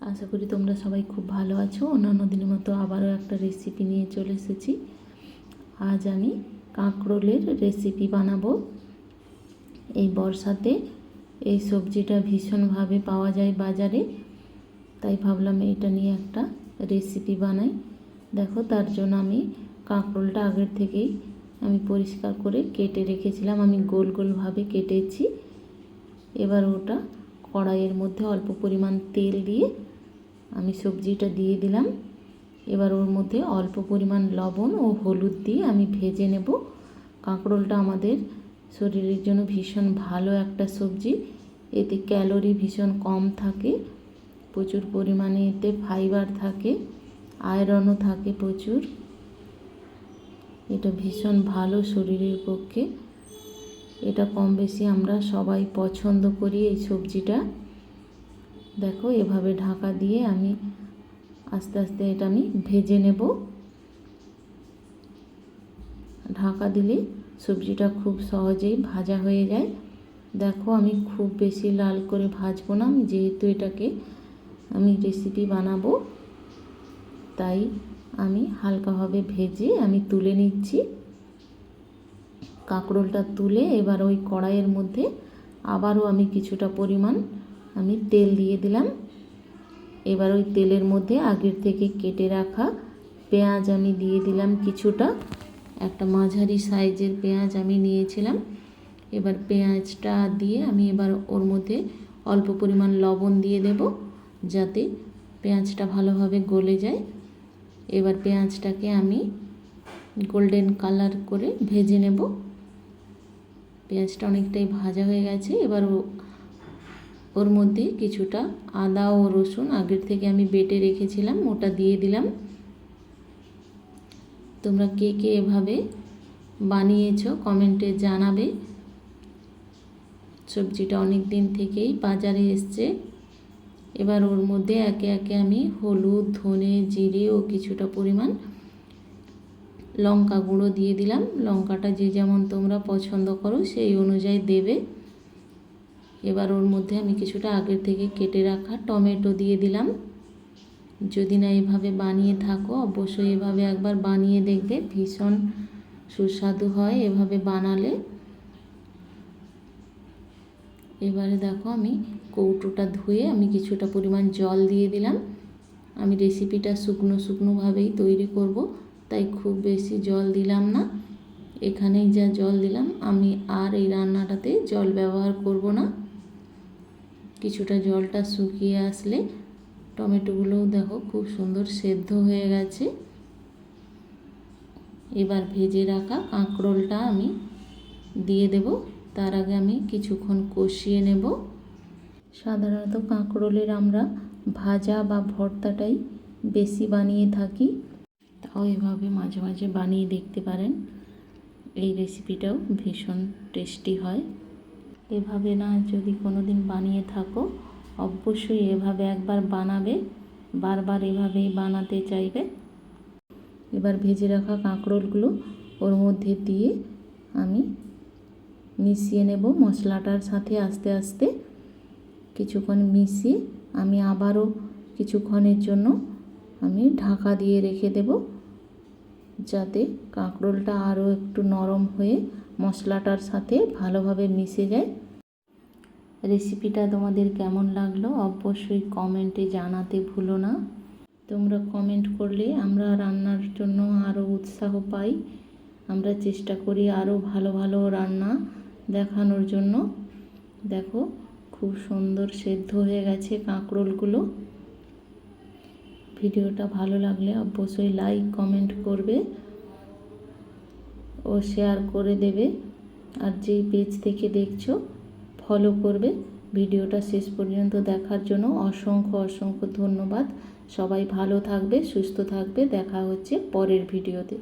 আশা করি তোমরা সবাই খুব ভালো আছো। অন্যান্য দিনের মতো আবারও একটা রেসিপি নিয়ে চলে এসেছি। আজ আমি কাঁকরোলের রেসিপি বানাবো। এই বর্ষাতে এই সবজিটা ভীষণভাবে পাওয়া যায় বাজারে, তাই ভাবলাম এটা নিয়ে একটা রেসিপি বানাই। দেখো, তার জন্য আমি কাঁকরোলটা আগের থেকেই আমি পরিষ্কার করে কেটে রেখেছিলাম। আমি গোল গোলভাবে কেটেছি। এবার ওটা কড়াইয়ের মধ্যে অল্প পরিমাণ তেল দিয়ে আমি সবজিটা দিয়ে দিলাম। এবার ওর মধ্যে অল্প পরিমাণ লবণ ও হলুদ দিয়ে আমি ভেজে নেব। কাঁকরোলটা আমাদের শরীরের জন্য ভীষণ ভালো একটা সবজি। এতে ক্যালোরি ভীষণ কম থাকে, প্রচুর পরিমাণে এতে ফাইবার থাকে, আয়রনও থাকে প্রচুর। এটা ভীষণ ভালো শরীরের পক্ষে। এটা কম বেশি আমরা সবাই পছন্দ করি এই সবজিটা। দেখো, এভাবে ঢাকা দিয়ে আমি আস্তে আস্তে এটা আমি ভেজে নেব। ঢাকা দিলে সবজিটা খুব সহজেই ভাজা হয়ে যায়। দেখো, আমি খুব বেশি লাল করে ভাজবো না, যেহেতু এটাকে আমি রেসিপি বানাবো, তাই আমি হালকাভাবে ভেজে আমি তুলে নিচ্ছি। কাঁকরোলটা তুলে এবার ওই কড়াইয়ের মধ্যে আবারও আমি কিছুটা পরিমাণ আমি তেল দিয়ে দিলাম। এবার ওই তেলের মধ্যে আগের থেকে কেটে রাখা পেঁয়াজ আমি দিয়ে দিলাম কিছুটা। একটা মাঝারি সাইজের পেঁয়াজ আমি নিয়েছিলাম। এবার পেঁয়াজটা দিয়ে আমি এবার ওর মধ্যে অল্প পরিমাণ লবণ দিয়ে দেব, যাতে পেঁয়াজটা ভালোভাবে গলে যায়। এবার পেঁয়াজটাকে আমি গোল্ডেন কালার করে ভেজে নেব। পেঁয়াজটা অনেকটাই ভাজা হয়ে গেছে। এবার ওর মধ্যে কিছুটা আদা ও রসুন আগের থেকে আমি বেটে রেখেছিলাম, ওটা দিয়ে দিলাম। তোমরা কে কে এভাবে বানিয়েছো কমেন্টে জানাবে। সবজিটা অনেক দিন থেকেই বাজারে এসছে। এবার ওর মধ্যে একে একে আমি হলুদ, ধনে, জিরে ও কিছুটা পরিমাণ লঙ্কা গুঁড়ো দিয়ে দিলাম। লঙ্কাটা যে যেমন তোমরা পছন্দ করো সেই অনুযায়ী দেবে। এবার ওর মধ্যে আমি কিছুটা আগের থেকে কেটে রাখা টমেটো দিয়ে দিলাম। যদি না এভাবে বানিয়ে থাকো, অবশ্যই এভাবে একবার বানিয়ে দেখবে, ভীষণ সুস্বাদু হয় এভাবে বানালে। এবারে দেখো, আমি কৌটোটা ধুয়ে আমি কিছুটা পরিমাণ জল দিয়ে দিলাম। আমি রেসিপিটা শুকনো শুকনোভাবেই তৈরি করব, তাই খুব বেশি জল দিলাম না। এখানেই যা জল দিলাম, আমি আর এই রান্নাটাতে জল ব্যবহার করব না। কিছুটা জলটা শুকিয়ে আসলে টমেটোগুলোও দেখো খুব সুন্দর সেদ্ধ হয়ে গেছে। এবার ভেজে রাখা কাঁকরোলটা আমি দিয়ে দেব। তার আগে আমি কিছুক্ষণ কষিয়ে নেব। সাধারণত কাঁকরোলের আমরা ভাজা বা ভর্তাটাই বেশি বানিয়ে থাকি, তাও এভাবে মাঝে মাঝে বানিয়ে দেখতে পারেন। এই রেসিপিটাও ভীষণ টেস্টি হয়। এভাবে না যদি কোনো দিন বানিয়ে থাকো, অবশ্যই এভাবে একবার বানাবে, বারবার এভাবেই বানাতে চাইবে। এবার ভেজে রাখা কাঁকরোলগুলো ওর মধ্যে দিয়ে আমি মিশিয়ে নেব মশলাটার সাথে। আস্তে আস্তে কিছুক্ষণ মিশিয়ে আমি আবারও কিছুক্ষণের জন্য আমি ঢাকা দিয়ে রেখে দেব, যাতে কাঁকরোলটা আরও একটু নরম হয়ে মশলাটার সাথে ভালোভাবে মিশে যায়। রেসিপিটা তোমাদের কেমন লাগলো অবশ্যই কমেন্টে জানাতে ভুলো না। তোমরা কমেন্ট করলে আমরা রান্নার জন্য আরও উৎসাহ পাই। আমরা চেষ্টা করি আরও ভালো ভালো রান্না দেখানোর জন্য। দেখো, খুব সুন্দর সেদ্ধ হয়ে গেছে কাঁকরোলগুলো। ভিডিওটা ভালো লাগলে অবশ্যই লাইক কমেন্ট করবে ও শেয়ার করে দেবে। আর যেই পেজ থেকে দেখছো ফলো করবে। ভিডিওটা শেষ পর্যন্ত দেখার জন্য অসংখ্য অসংখ্য ধন্যবাদ। সবাই ভালো থাকবে, সুস্থ থাকবে। দেখা হচ্ছে পরের ভিডিওতে।